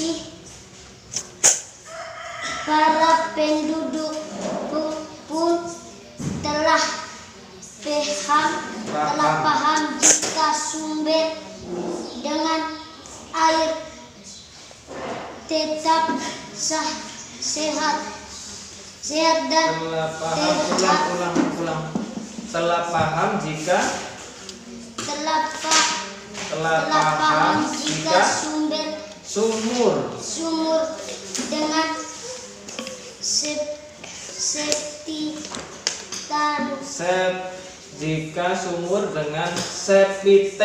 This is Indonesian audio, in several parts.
bersih. Para penduduk pun telah paham jika sumber dengan air tetap sehat dan telah paham jika sumur dengan septic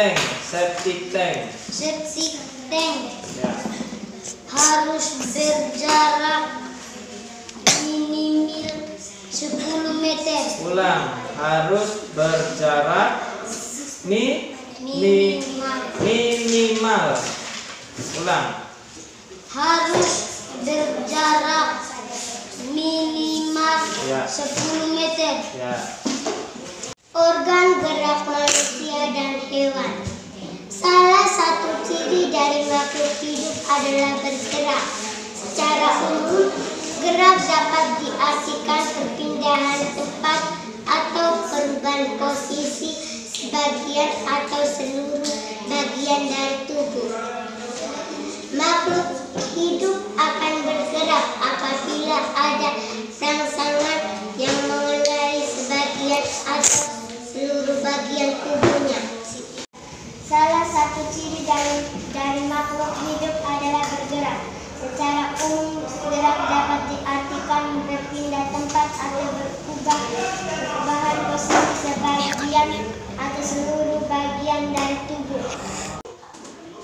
tank ya. Harus berjarak minimal 10 meter. Ulang, harus berjarak minimal. Ulang. Harus berjarak minimal Ya. 10 meter. Ya. Organ gerak manusia dan hewan. Salah satu ciri dari makhluk hidup adalah bergerak. Secara umum, gerak dapat diartikan perpindahan tempat atau perubahan posisi sebagian atau seluruh bagian dari tubuh. Makhluk hidup akan bergerak apabila ada rangsangan yang mengenai sebagian atau seluruh bagian tubuhnya. Salah satu ciri dari makhluk hidup adalah bergerak. Secara umum, gerak dapat diartikan berpindah tempat atau perubahan posisi sebagian atau seluruh bagian dari tubuh.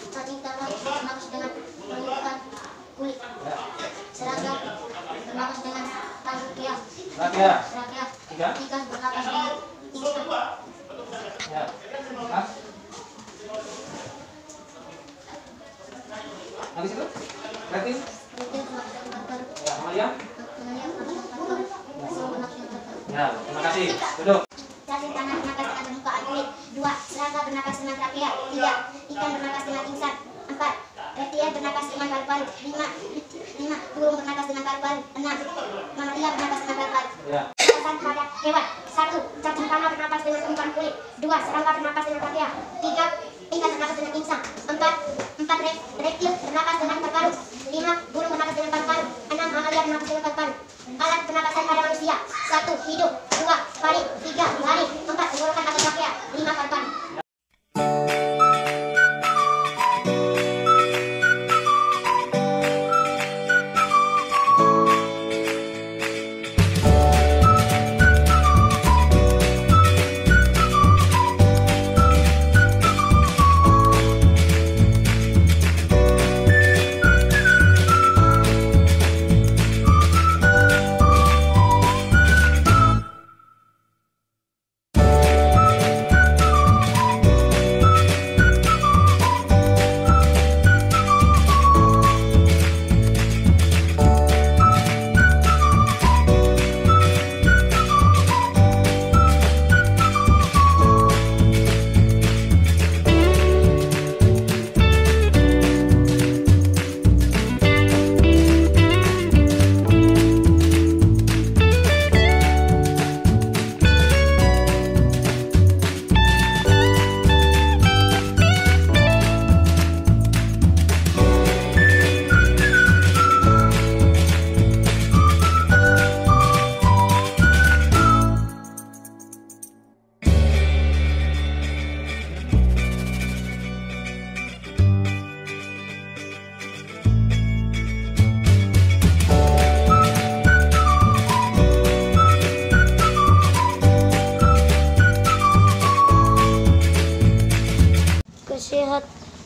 Cacing tanah bernapas dengan mengeluarkan kulit. Serangga bernapas dengan trachea. Ikan bernapas dengan insang. Ya. Mas. Habis itu? Reptil? Ya, Amalia? Ya, terima kasih. Duduk. Cacing tanah bernapas dengan permukaan kulit. 2. Serangga bernapas dengan trachea. 3. Ikan bernapas dengan insang. 4. Reptil bernapas dengan paru-paru. 5. Burung bernapas dengan paru-paru. 6. Mamalia bernapas dengan paru-paru. Ya. Batasan pada hewan. 1. Cacing tanah bernapas dengan permukaan kulit. 2. Serangga bernapas dengan trachea. 3. Ikan bernapas dengan insang. 4. Reptil bernapas dengan paru-paru. 5. Burung bernapas dengan paru-paru. 6. Mamalia bernapas dengan paru-paru. Alat pernapasan pada manusia. 1. Hidup. 2. Parit. 3. Lari. 4. Tenggorokan atau trachea. 5. Paru-paru.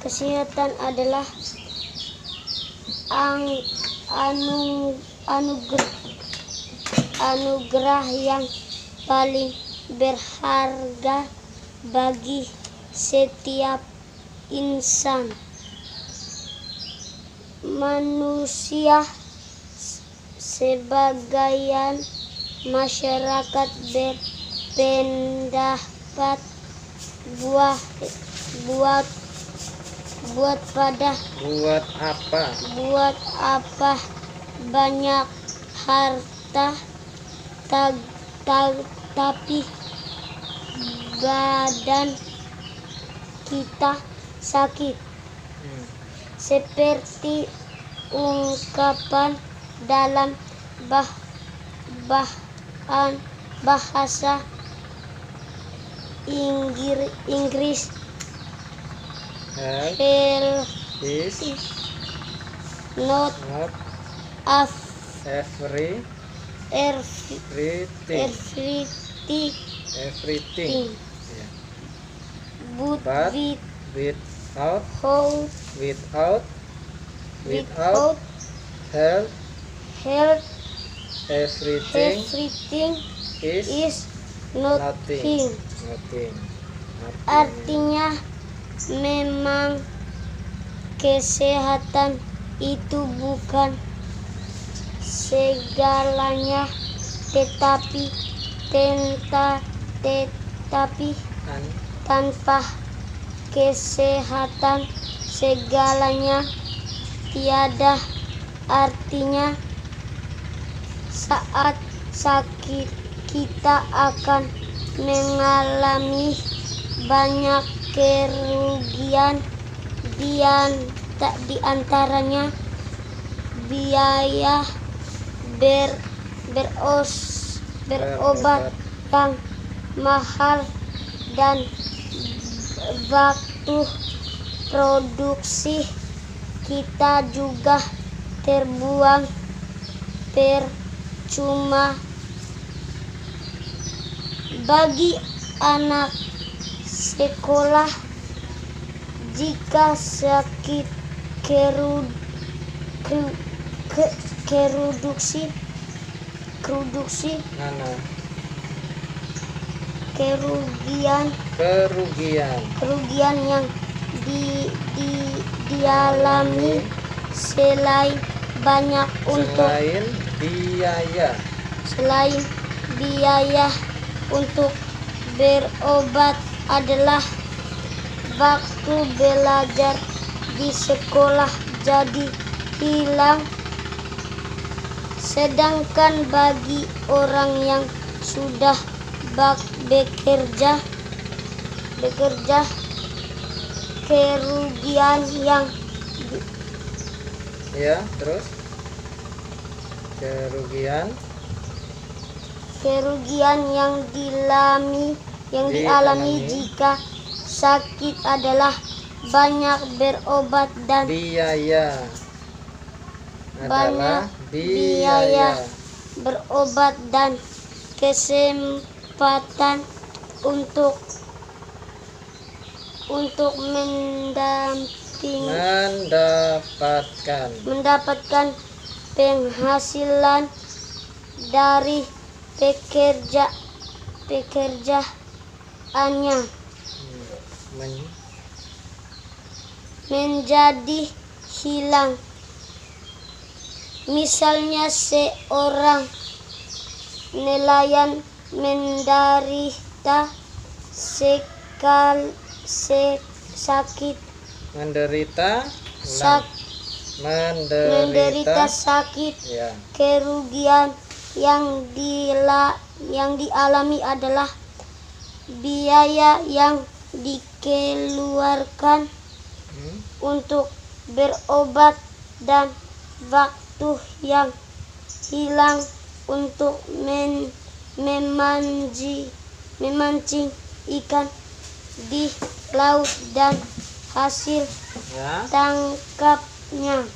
Kesehatan adalah anugerah yang paling berharga bagi setiap insan. Manusia sebagian masyarakat berpendapat Buat apa? Buat apa banyak harta tapi badan kita sakit? Seperti ungkapan dalam bahasa Inggris, health is not everything. But without health everything is nothing. Artinya memang kesehatan itu bukan segalanya, tetapi tanpa kesehatan segalanya tiada artinya. Saat sakit kita akan mengalami banyak kerugian, di antaranya biaya berobat yang mahal dan waktu produksi kita juga terbuang percuma. Bagi anak sekolah, jika sakit kerugian yang dialami selain biaya untuk berobat adalah waktu belajar di sekolah jadi hilang. Sedangkan bagi orang yang sudah bekerja, kerugian yang dialami jika sakit adalah banyak berobat dan biaya berobat dan kesempatan untuk mendapatkan penghasilan dari pekerjaannya menjadi hilang. Misalnya seorang nelayan menderita sakit, kerugian yang dialami adalah biaya yang dikeluarkan untuk berobat dan waktu yang hilang untuk memancing ikan di laut dan hasil tangkapnya.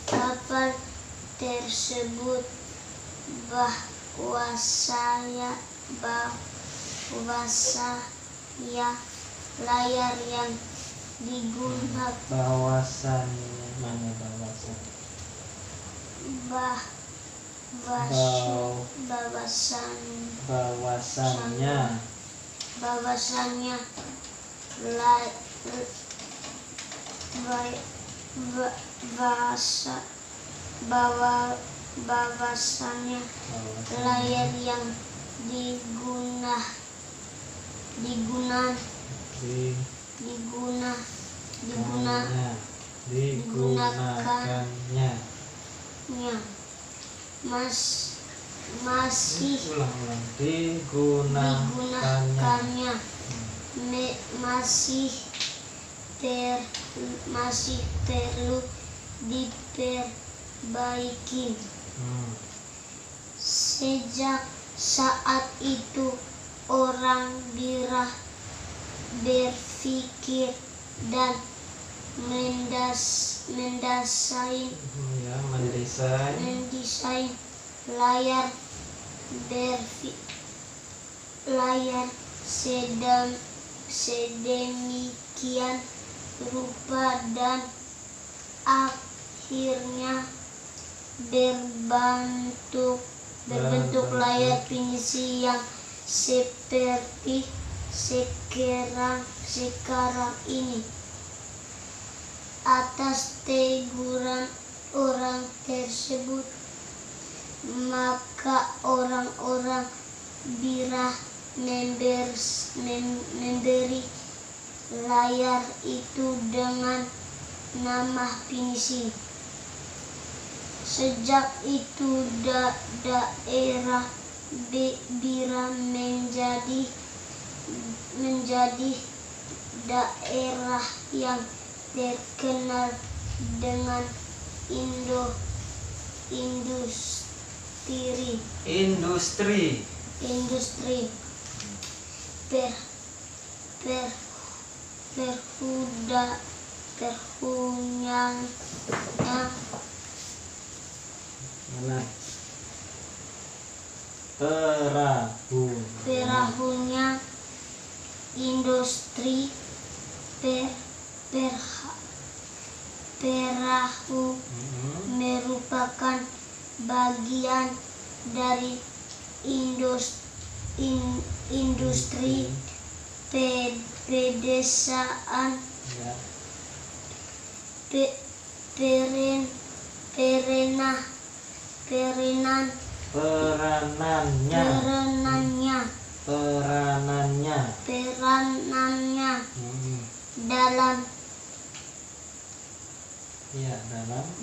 Kapal tersebut bahwasanya layar yang digunakan bahwasanya layar yang digunakannya. Masih digunakannya. masih perlu diperbaiki. Sejak saat itu orang Birah berpikir dan mendesain layar sedemikian rupa dan akhirnya berbentuk layar pinisi yang seperti sekarang ini. Atas teguran orang tersebut, maka orang-orang Birah memberi layar itu dengan nama Pinisi. Sejak itu daerah Birah menjadi daerah yang terkenal dengan industri perahunya industri perahu merupakan bagian dari industri pedesaan peranannya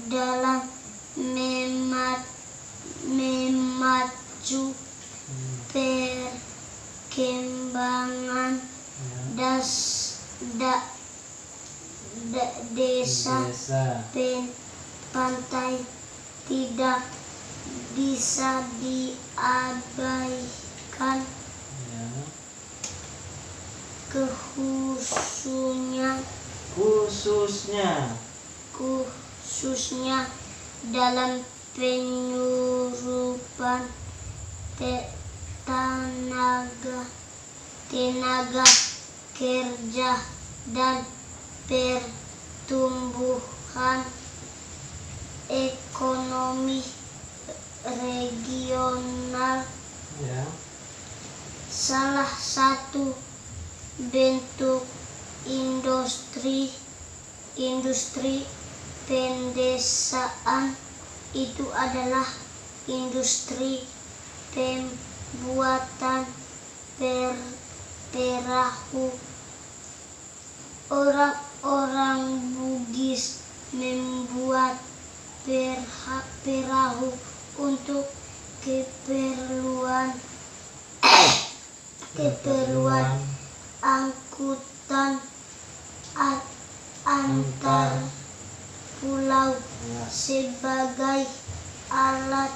dalam memacu perkembangan desa pantai tidak bisa diabaikan, khususnya dalam penyurupan tenaga kerja dan pertumbuhan ekonomi regional. Salah satu bentuk industri pedesaan itu adalah industri pembuatan perahu. Orang Bugis membuat perahu untuk keperluan angkutan antar pulau sebagai alat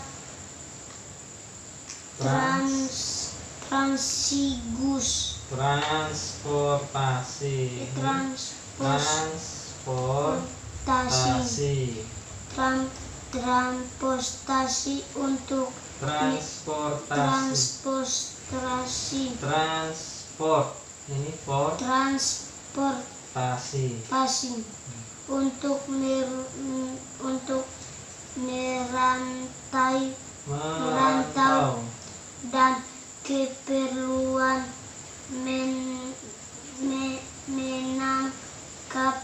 transportasi untuk untuk merantau dan keperluan menangkap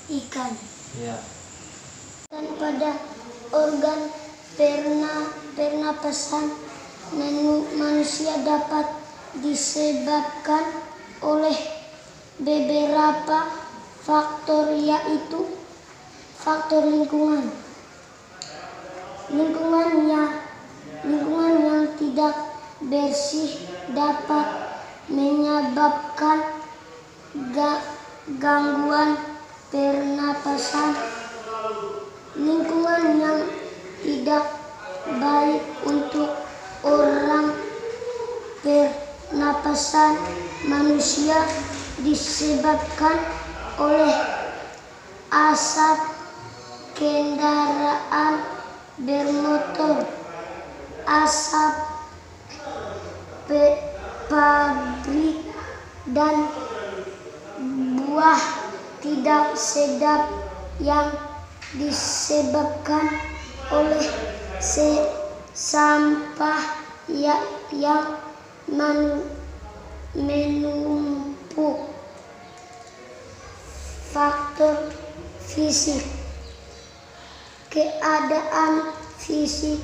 ikan. Dan pada organ pernapasan manusia dapat disebabkan oleh beberapa faktor, yaitu faktor lingkungan yang tidak bersih dapat menyebabkan gangguan pernapasan. Lingkungan yang tidak baik untuk orang pernapasan manusia disebabkan oleh asap kendaraan bermotor, asap pabrik, dan buah tidak sedap yang disebabkan oleh sampah yang menumpuk. Faktor fisik. Keadaan fisik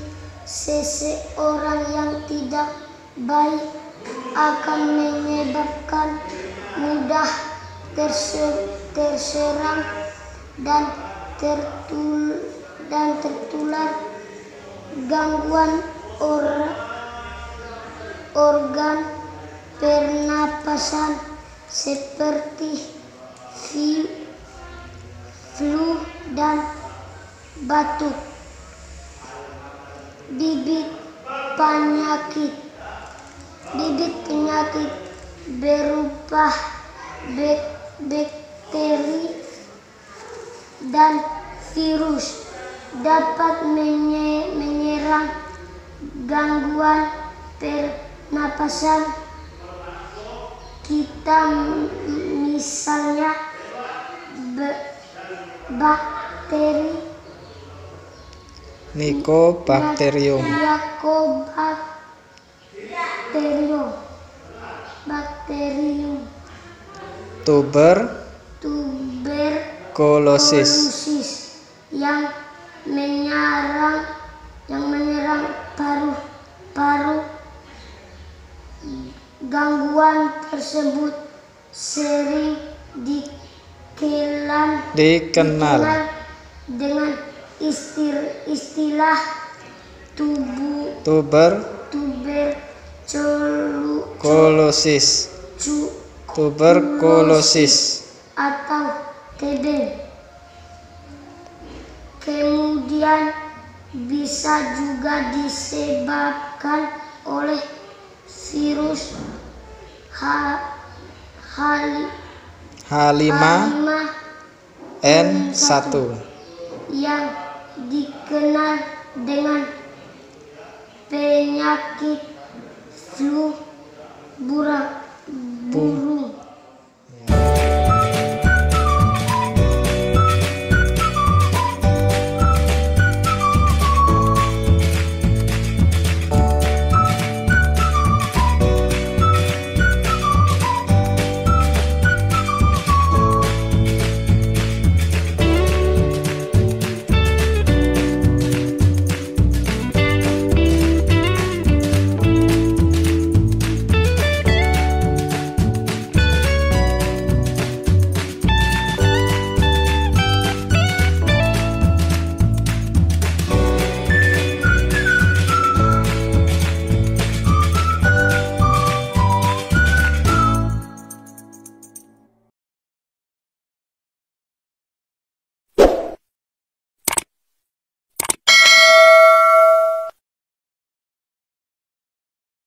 seseorang yang tidak baik akan menyebabkan mudah terserang dan tertular gangguan organ pernapasan seperti flu dan batuk. Bibit penyakit berupa bakteri dan virus dapat menyerang gangguan pernapasan kita, misalnya bakteri Mycobacterium, tuberkulosis yang menyerang paru-paru. Gangguan tersebut sering dikenal dengan istilah tuberkulosis atau TB. Kemudian bisa juga disebabkan oleh virus H5N1 yang dikenal dengan penyakit flu burung.